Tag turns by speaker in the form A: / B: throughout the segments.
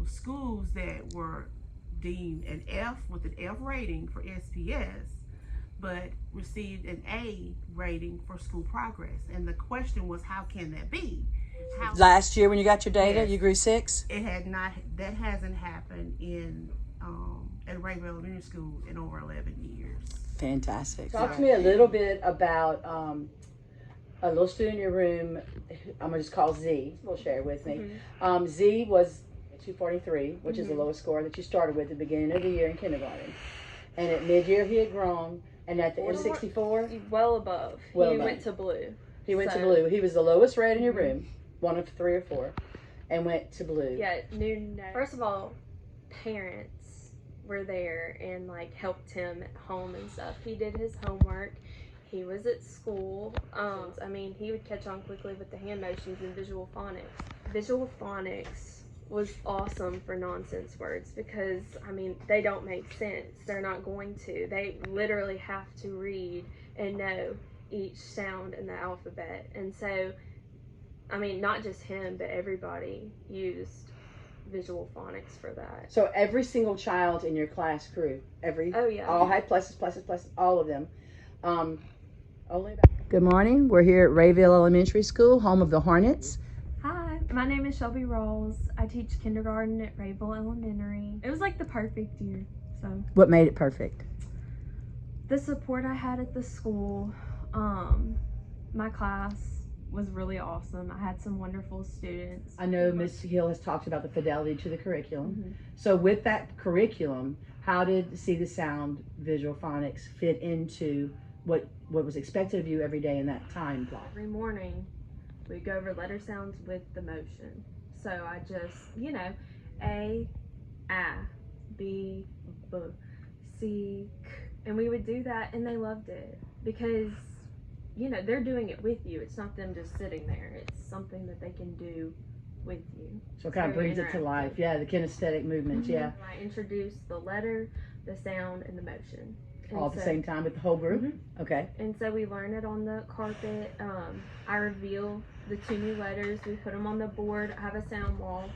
A: Schools that were deemed an F with an F rating for SPS, but received an A rating for school progress. And the question was, how can that be?
B: Last year when you got your data,
A: Yes.
B: you grew 6?
A: It had not. That hasn't happened in at Rayville Elementary School in over 11 years.
B: Fantastic.
C: Talk to me a little bit about a little student in your room. I'm gonna just call Z. We'll share it with me. Z was 243, which is the lowest score that you started with at the beginning of the year in kindergarten. And at mid-year, he had grown. And at the end, 64?
D: Well above.
C: Well
D: he
C: above.
D: went to blue.
C: He went to blue. He was the lowest rate in your room, one of 3 or 4, and went to blue.
D: Yeah, first of all, parents were there and like helped him at home and stuff. He did his homework. He was at school. I mean, he would catch on quickly with the hand motions and visual phonics. Visual phonics was awesome for nonsense words because, I mean, they don't make sense. They're not going to. They literally have to read and know each sound in the alphabet. And so, I mean, not just him, but everybody used visual phonics for that.
C: So every single child in your class grew.
D: Oh, yeah.
C: All had pluses, all of them. Good morning. We're here at Rayville Elementary School, home of the Hornets.
E: Hi, my name is Shelby Rawls. I teach kindergarten at Rayville Elementary. It was like the perfect year. So
C: What made it perfect?
E: the support I had at the school, my class was really awesome. I had some wonderful students.
C: I know Ms. Hill has talked about the fidelity to the curriculum. So with that curriculum, how did See the Sound Visual Phonics fit into what was expected of you every day in that time block?
E: Every morning, we go over letter sounds with the motion. So I just, A, B, B, C, K. And we would do that, and they loved it because, they're doing it with you. It's not them just sitting there. It's something that they can do with you.
C: So it kind of brings it to life. Yeah, the kinesthetic movements, yeah.
E: I introduced the letter, the sound, and the motion.
C: All at the same time with the whole group? Okay.
E: And so we learn it on the carpet. I reveal the 2 new letters. We put them on the board. I have a sound wall.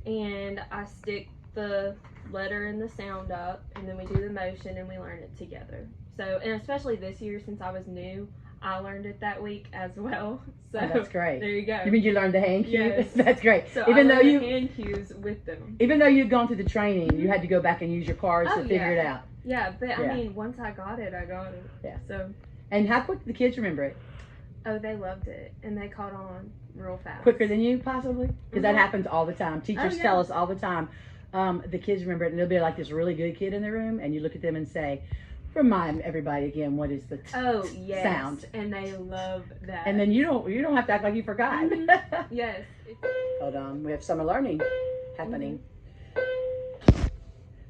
E: And I stick the letter and the sound up. And then we do the motion and we learn it together. So, and especially this year since I was new, I learned it that week as well. So
C: Oh, that's great.
E: There you go.
C: You mean you learned the hand cues?
E: Yes.
C: That's great.
E: So
C: Even
E: I
C: though
E: learned the hand cues with them.
C: Even though you'd gone through the training, you had to go back and use your cards
E: Oh,
C: to figure
E: yeah.
C: it out.
E: Yeah, but
C: Yeah.
E: I mean, once I got it, I got it.
C: Yeah.
E: So,
C: And how quick did the kids remember it?
E: oh, they loved it. And they caught on real fast.
C: Quicker than you, possibly? Because that happens all the time. Teachers
E: yeah.
C: tell us all the time. The kids remember it, and there'll be like this really good kid in the room, and you look at them and say, remind everybody again, what is the
E: Oh, yes.
C: sound?
E: And they love that.
C: And then you don't have to act like you forgot.
E: Yes.
C: Hold on, we have summer learning happening.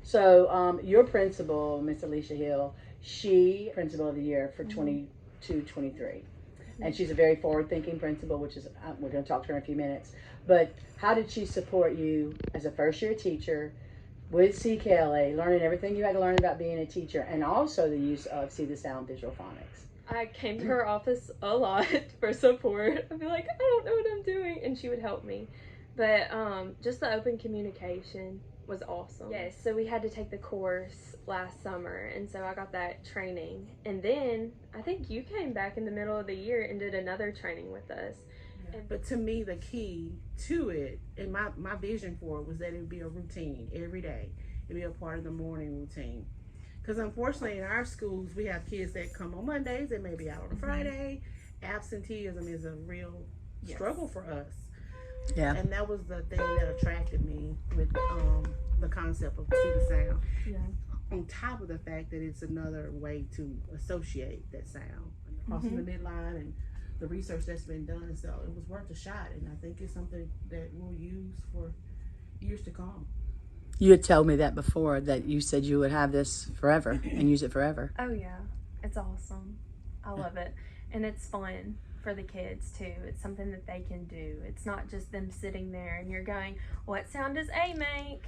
C: So your principal, Miss Alicia Hill, she principal of the year for 22-23. And she's a very forward-thinking principal, which is, we're going to talk to her in a few minutes. But how did she support you as a first-year teacher with CKLA, learning everything you had to learn about being a teacher, and also the use of See the Sound Visual Phonics?
D: I came to her office a lot for support. I'd be like, I don't know what I'm doing, and she would help me. But just the open communication was awesome. Yes, so we had to take the course last summer, and so I got that training. And then I think you came back in the middle of the year and did another training with us.
A: But to me, the key to it, and my vision for it, was that it would be a routine every day. It'd be a part of the morning routine. Because unfortunately, in our schools, we have kids that come on Mondays, they may be out on a Friday. Absenteeism is a real struggle for us.
C: Yeah.
A: And that was the thing that attracted me with the concept of See the Sound.
E: Yeah.
A: On top of the fact that it's another way to associate that sound. Crossing the midline and the research that's been done, so it was worth a shot, and I think it's something that we'll use for years to come.
C: You had told me that before, that you said you would have this forever and use it forever.
E: Oh, yeah. It's awesome. I love it. And it's fun for the kids, too. It's something that they can do. It's not just them sitting there and you're going, what sound does A make?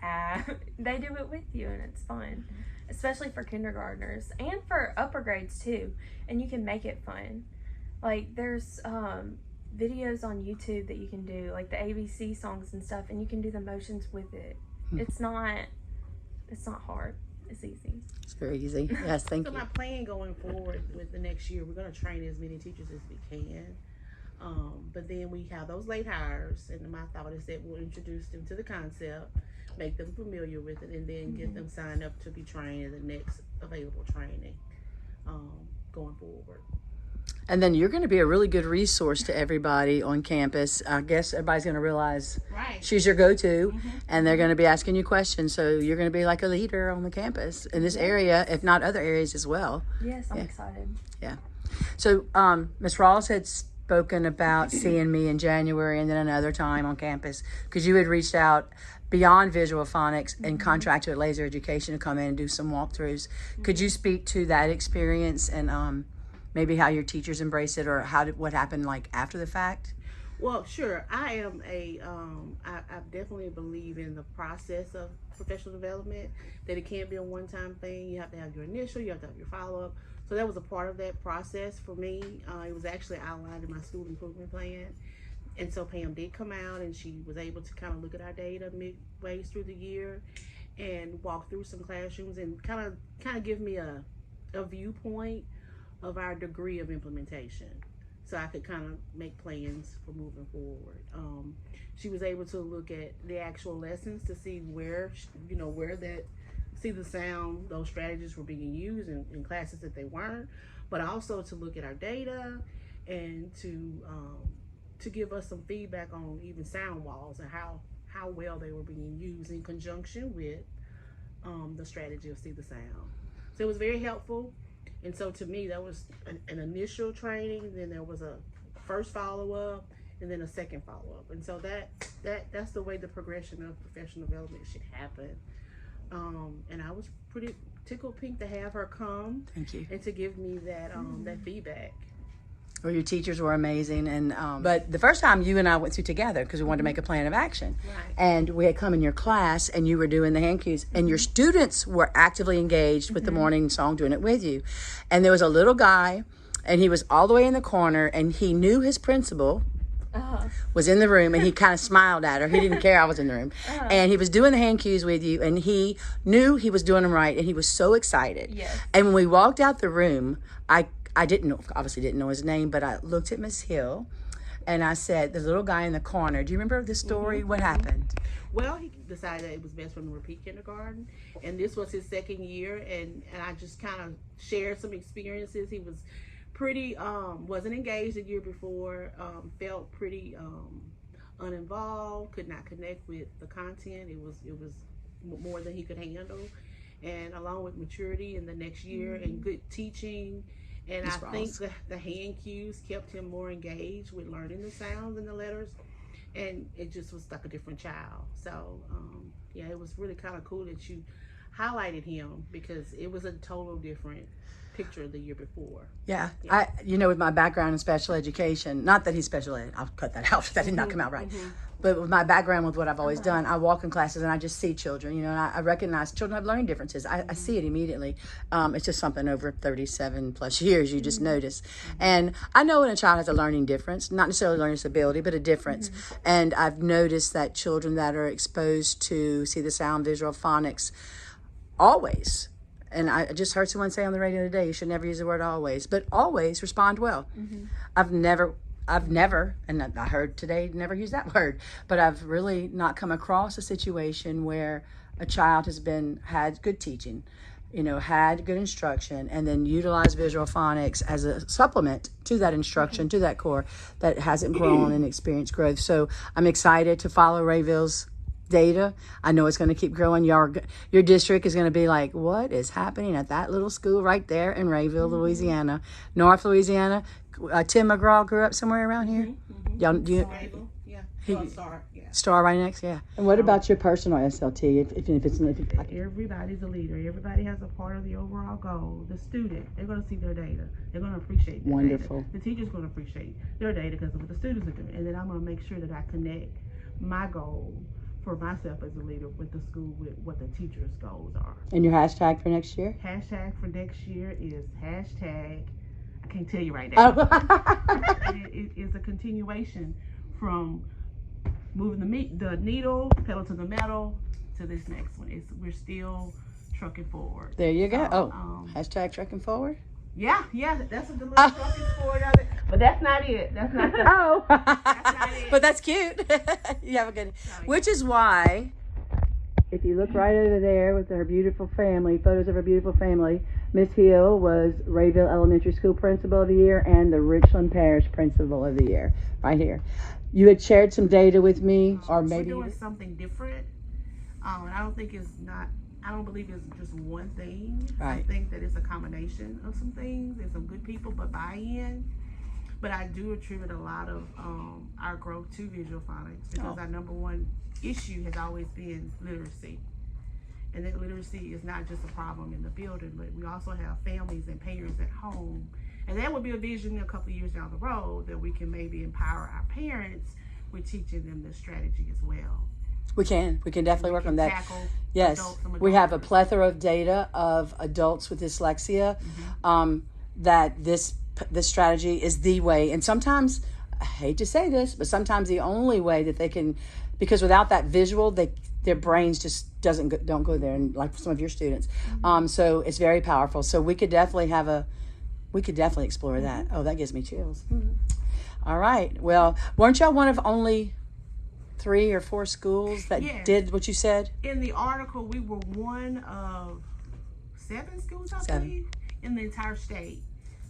E: Ah. They do it with you, and it's fun. Especially for kindergartners and for upper grades, too. And you can make it fun. Like, there's
D: videos on YouTube that you can do, like the ABC songs and stuff, and you can do the motions with it. It's not hard. It's easy.
B: It's very easy. Yes, thank
A: So
B: you.
A: my plan going forward with the next year, we're going to train as many teachers as we can. But then we have those late hires, and my thought is that we'll introduce them to the concept, make them familiar with it, and then get them signed up to be trained in the next available training going forward.
B: And then you're going to be a really good resource to everybody on campus. I guess everybody's going to realize
A: Right.
B: she's your go-to, and they're going to be asking you questions. So you're going to be like a leader on the campus in this area, if not other areas as well.
D: Yes, I'm excited.
B: So Ms. Rawls had spoken about seeing me in January and then another time on campus because you had reached out beyond visual phonics and contracted with Laser Education to come in and do some walkthroughs. Could you speak to that experience and maybe how your teachers embrace it, or what happened like after the fact?
A: Well, sure. I am I definitely believe in the process of professional development, that it can't be a one-time thing. You have to have your initial, you have to have your follow-up. So that was a part of that process for me. It was actually outlined in my school improvement plan. And so Pam did come out, and she was able to kind of look at our data midway through the year and walk through some classrooms and kind of give me a viewpoint of our degree of implementation, so I could kind of make plans for moving forward. She was able to look at the actual lessons to see where see the sound, those strategies were being used in classes that they weren't, but also to look at our data and to give us some feedback on even sound walls and how well they were being used in conjunction with the strategy of see the sound. So it was very helpful. And so to me, that was an initial training, then there was a first follow-up, and then a second follow-up. And so that's the way the progression of professional development should happen. And I was pretty tickled pink to have her come.
B: Thank you.
A: And to give me that feedback.
B: Well, your teachers were amazing, and but the first time you and I went through together because we wanted to make a plan of action,
A: Right.
B: and we had come in your class, and you were doing the hand cues, and your students were actively engaged with the morning song, doing it with you, and there was a little guy, and he was all the way in the corner, and he knew his principal was in the room, and he kind of smiled at her. He didn't care I was in the room, and he was doing the hand cues with you, and he knew he was doing them right, and he was so excited.
D: Yes.
B: And when we walked out the room, I obviously didn't know his name, but I looked at Miss Hill and I said, the little guy in the corner, do you remember the story? What happened?
A: Well, he decided that it was best for him to repeat kindergarten, and this was his second year, and I just kind of shared some experiences. He was pretty, wasn't engaged the year before, felt pretty uninvolved, could not connect with the content. It was more than he could handle, and along with maturity in the next year and good teaching. And I think the hand cues kept him more engaged with learning the sounds and the letters, and it just was like a different child. So yeah, it was really kind of cool that you highlighted him, because it was a total different picture the year before.
B: Yeah. I, with my background in special education, not that he's special ed, I'll cut that out, that did not come out right. But with my background, with what I've always done, I walk in classes and I just see children, and I recognize children have learning differences. I see it immediately. It's just something over 37 plus years you just notice. And I know when a child has a learning difference, not necessarily learning disability, but a difference. And I've noticed that children that are exposed to see the sound, visual, phonics, always, and I just heard someone say on the radio today, you should never use the word always, but always respond well. I've never, and I heard today, never use that word, but I've really not come across a situation where a child has had good teaching, had good instruction, and then utilized visual phonics as a supplement to that instruction, to that core, that hasn't grown and experienced growth. So I'm excited to follow Rayville's data. I know it's going to keep growing. Your district is going to be like, what is happening at that little school right there in Rayville, Louisiana, North Louisiana? Tim McGraw grew up somewhere around here. Y'all, Star right next, yeah. And what about your personal SLT? If it's
A: Everybody's a leader. Everybody has a part of the overall goal. The student, they're going to see their data. They're going to appreciate their
B: wonderful
A: data. The teacher's going to appreciate their data because of what the students are doing. And then I'm going to make sure that I connect my goal for myself as a leader with the school with what the teacher's goals are.
B: And your hashtag for next year?
A: Hashtag for next year is hashtag I can't tell you right now.
B: Oh.
A: It's a continuation from moving the needle, pedal to the metal, to this next one. We're still trucking forward.
B: There you go.
A: So,
B: Hashtag trucking forward.
A: yeah, that's what the little trucking forward of it. But that's not it. That's not the.
B: Oh,
A: not it.
B: but that's cute. You have a good. Which is why, if you look right over there with her beautiful family, photos of her beautiful family, Miss Hill was Rayville Elementary School Principal of the Year and the Richland Parish Principal of the Year, right here. You had shared some data with me, or maybe
A: we're doing something different. I don't think it's not. I don't believe it's just one thing.
B: Right.
A: I think that it's a combination of some things and some good people, but buy-in. But I do attribute a lot of our growth to visual phonics because our number one issue has always been literacy. And that literacy is not just a problem in the building, but we also have families and parents at home. And that would be a vision a couple of years down the road that we can maybe empower our parents with teaching them this strategy as well.
B: we can definitely work on that.
A: Tackle
B: Yes,
A: adults and
B: we have a
A: adults.
B: plethora of data of adults with dyslexia, that this strategy is the way. And sometimes, I hate to say this, but sometimes the only way that they can, because without that visual, their brains just don't go there. And like some of your students, so it's very powerful. So we could definitely explore that. Oh, that gives me chills. All right. Well, weren't y'all one of only 3 or 4 schools that
A: Yes.
B: did what you said?
A: In the article, we were one of 7 schools, I
B: 7.
A: believe, in the entire state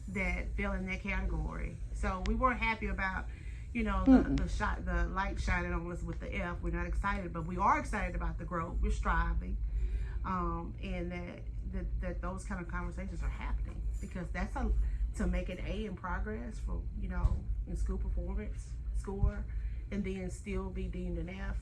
A: that fell in that category. So we weren't happy about, the light shining on us with the F. We're not excited, but we are excited about the growth. We're striving, and that those kind of conversations are happening because that's to make an A in progress for in school performance score, and then still be deemed an F.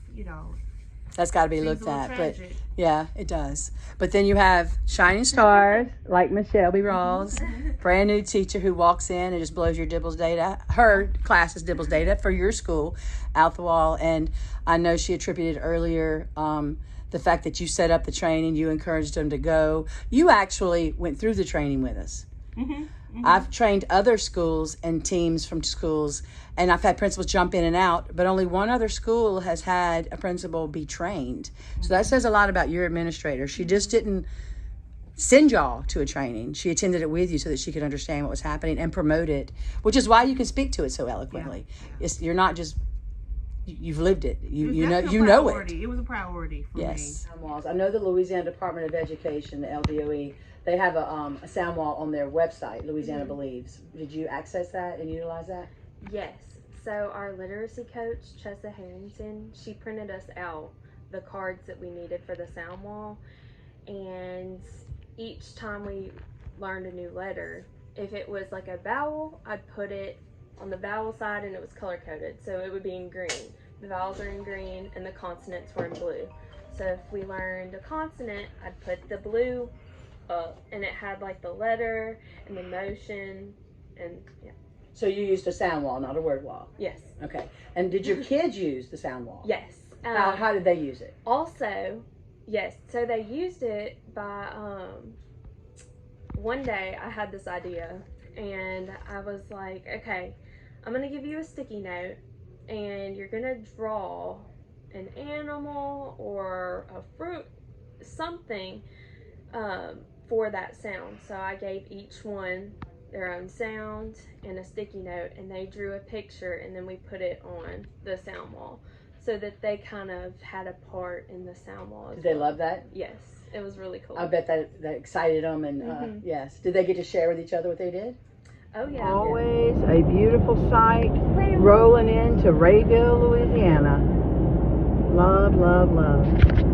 B: That's got to be
A: Seems
B: looked
A: a little
B: at,
A: tragic.
B: but yeah, it does. But then you have shining stars like Miss Shelby Rawls, brand new teacher who walks in and just blows your Dibbles data. Her class is Dibbles data for your school, out the wall. And I know she attributed earlier the fact that you set up the training, you encouraged them to go. You actually went through the training with us. I've trained other schools and teams from schools, and I've had principals jump in and out, but only one other school has had a principal be trained. So that says a lot about your administrator. She just didn't send y'all to a training. She attended it with you so that she could understand what was happening and promote it, which is why you can speak to it so eloquently. You're not just, you've lived it. You know it.
A: It was a priority for me.
C: Sound walls. I know the Louisiana Department of Education, the LDOE, they have a sound wall on their website, Louisiana Believes. Did you access that and utilize that?
D: Yes. So our literacy coach, Chessa Harrington, she printed us out the cards that we needed for the sound wall. And each time we learned a new letter, if it was like a vowel, I'd put it on the vowel side and it was color coded. So it would be in green. The vowels are in green and the consonants were in blue. So if we learned a consonant, I'd put the blue up and it had like the letter and the motion and yeah.
C: So you used a sound wall, not a word wall.
D: Yes.
C: Okay. And did your kids use the sound wall?
D: Yes.
C: How did they use it?
D: Also, yes. So they used it by one day I had this idea and I was like, okay, I'm gonna give you a sticky note and you're gonna draw an animal or a fruit, something for that sound. So I gave each one their own sound and a sticky note and they drew a picture and then we put it on the sound wall so that they kind of had a part in the sound wall as
C: Did they
D: well.
C: love that?
D: Yes, it was really cool.
C: I bet that excited them and yes. Did they get to share with each other what they did?
D: Oh yeah.
C: Always a beautiful sight rolling into Rayville, Louisiana. Love, love, love.